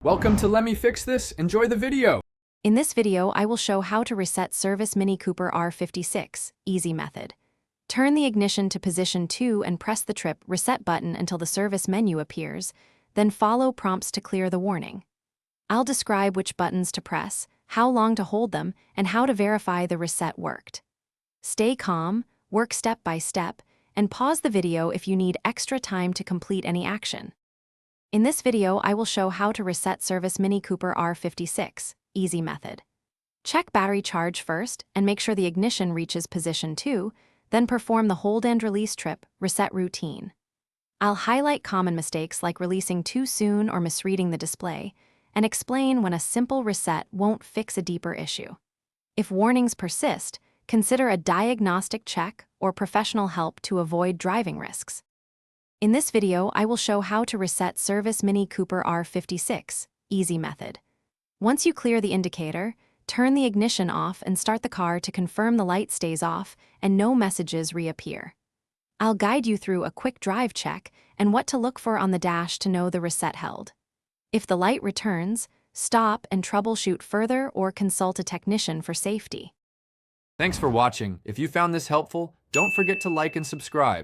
Welcome to Let Me Fix This. Enjoy the video. In this video, I will show how to reset Service Mini Cooper R56, easy method. Turn the ignition to position 2 and press the trip reset button until the service menu appears, then follow prompts to clear the warning. I'll describe which buttons to press, how long to hold them, and how to verify the reset worked. Stay calm, work step by step, and pause the video if you need extra time to complete any action. In this video, I will show how to reset Service Mini Cooper R56, easy method. Check battery charge first and make sure the ignition reaches position 2, then perform the hold and release trip reset routine. I'll highlight common mistakes like releasing too soon or misreading the display, and explain when a simple reset won't fix a deeper issue. If warnings persist, consider a diagnostic check or professional help to avoid driving risks. In this video, I will show how to reset Service Mini Cooper R56, easy method. Once you clear the indicator, turn the ignition off and start the car to confirm the light stays off and no messages reappear. I'll guide you through a quick drive check and what to look for on the dash to know the reset held. If the light returns, stop and troubleshoot further or consult a technician for safety. Thanks for watching. If you found this helpful, don't forget to like and subscribe.